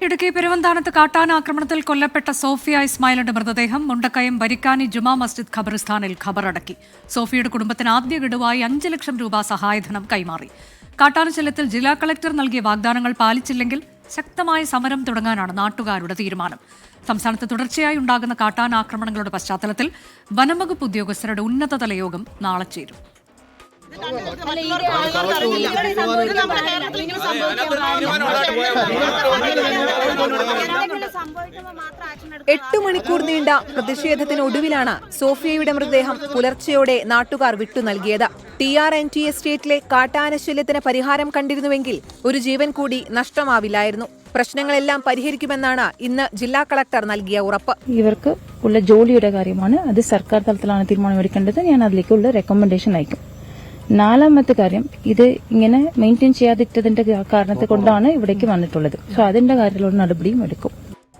ഇടുക്കി പെരുവന്താനത്ത് കാട്ടാനാക്രമണത്തിൽ കൊല്ലപ്പെട്ട സോഫിയ ഇസ്മായിലിന്റെ മൃതദേഹം മുണ്ടക്കയം വരിക്കാനി ജുമാ മസ്ജിദ് ഖബറിസ്ഥാനിൽ ഖബറടക്കി. സോഫിയയുടെ കുടുംബത്തിന് ആദ്യ ഗഡുവായി 5 ലക്ഷം രൂപ സഹായധനം കൈമാറി. കാട്ടാനശല്യത്തിൽ ജില്ലാ കളക്ടർ നൽകിയ വാഗ്ദാനങ്ങൾ പാലിച്ചില്ലെങ്കിൽ ശക്തമായ സമരം തുടങ്ങാനാണ് നാട്ടുകാരുടെ തീരുമാനം. സംസ്ഥാനത്ത് തുടർച്ചയായി ഉണ്ടാകുന്ന കാട്ടാനാക്രമണങ്ങളുടെ പശ്ചാത്തലത്തിൽ വനംവകുപ്പ് ഉദ്യോഗസ്ഥരുടെ ഉന്നതതല യോഗം നാളെ ചേരും. 8 മണിക്കൂർ നീണ്ട പ്രതിഷേധത്തിനൊടുവിലാണ് സോഫിയയുടെ മൃതദേഹം പുലർച്ചെയോടെ നാട്ടുകാർ വിട്ടു നൽകിയത്. TRNT എസ്റ്റേറ്റിലെ കാട്ടാനശല്യത്തിന് പരിഹാരം കണ്ടിരുന്നുവെങ്കിൽ ഒരു ജീവൻ കൂടി നഷ്ടമാവില്ലായിരുന്നു. പ്രശ്നങ്ങളെല്ലാം പരിഹരിക്കുമെന്നാണ് ഇന്ന് ജില്ലാ കളക്ടർ നൽകിയ ഉറപ്പ്. ഇവർക്ക് ഉള്ള ജോലിയുടെ കാര്യമാണ്, അത് സർക്കാർ തലത്തിലാണ് തീരുമാനമെടുക്കേണ്ടത്. ഞാൻ അതിലേക്കുള്ള റെക്കമെൻഡേഷൻ അയക്കും. 4ാമത്തെ കാര്യം, ഇത് ഇങ്ങനെ മെയിൻറ്റെയിൻ ചെയ്യാതിട്ടതിന്റെ കാരണത്തെ കൊണ്ടാണ് ഇവിടേക്ക് വന്നിട്ടുള്ളത്. സോ അതിന്റെ കാര്യത്തിലുള്ള നടപടിയും എടുക്കും.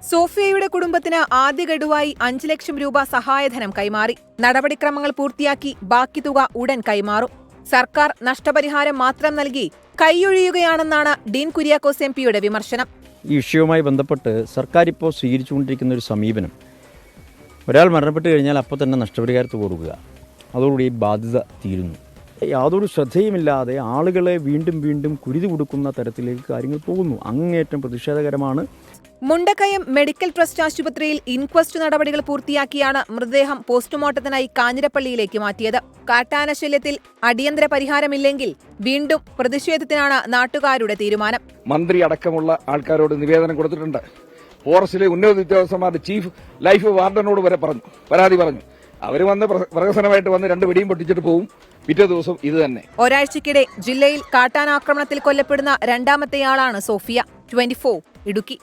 സോഫിയയുടെ കുടുംബത്തിന് ആദ്യ ഗഡുവായി 5 ലക്ഷം രൂപ സഹായധനം കൈമാറി. നടപടിക്രമങ്ങൾ പൂർത്തിയാക്കി ബാക്കി തുക ഉടൻ കൈമാറും. സർക്കാർ നഷ്ടപരിഹാരം മാത്രം നൽകി കൈയൊഴിയുകയാണെന്നാണ് ഡീൻ കുര്യാക്കോസ് MP-യുടെ വിമർശനം. ഈ വിഷയവുമായി ബന്ധപ്പെട്ട് സർക്കാർ ഇപ്പോൾ സ്വീകരിച്ചുകൊണ്ടിരിക്കുന്ന ഒരു സമീപനം, ഒരാൾ മരണപ്പെട്ട് കഴിഞ്ഞാൽ അപ്പോൾ തന്നെ നഷ്ടപരിഹാരത്ത് കൊടുക്കുക, അതോടുകൂടി ബാധ്യത തീരുന്നു. യാതൊരു ശ്രദ്ധയുമില്ലാതെ ആളുകളെ വീണ്ടും വീണ്ടും കുരുതി കൊടുക്കുന്ന തരത്തിലേക്ക് കാര്യങ്ങൾ പോകുന്നു. അങ്ങേയറ്റം പ്രതിഷേധകരമാണ്. മുണ്ടക്കയം മെഡിക്കൽ ട്രസ്റ്റ് ആശുപത്രിയിൽ ഇൻക്വസ്റ്റ് നടപടികൾ പൂർത്തിയാക്കിയാണ് മൃതദേഹം പോസ്റ്റ്മോർട്ടത്തിനായി കാഞ്ഞിരപ്പള്ളിയിലേക്ക് മാറ്റിയത്. കാട്ടാനശല്യത്തിൽ അടിയന്തര പരിഹാരമില്ലെങ്കിൽ വീണ്ടും പ്രതിഷേധത്തിനാണ് നാട്ടുകാരുടെ തീരുമാനം. മന്ത്രി അടക്കമുള്ള ആൾക്കാരോട് നിവേദനം കൊടുത്തിട്ടുണ്ട്. ഫോറസ്റ്റിലെ ഉന്നത ഉദ്യോഗസ്ഥന്മാരുടെ ചീഫ് ലൈഫ് വാർഡനോട് വരെ പരാതി പറഞ്ഞു. അവർ വന്ന് പ്രഹസനമായിട്ട് വന്ന് 2 വെടിയും പൊട്ടിച്ചിട്ട് പോവും. പിറ്റേ ദിവസം ഇത് തന്നെ. ഒരാഴ്ചക്കിടെ ജില്ലയിൽ കാട്ടാനാക്രമണത്തിൽ കൊല്ലപ്പെടുന്ന 2ാമത്തെയാളാണ് സോഫിയ. 24 ഇടുക്കി.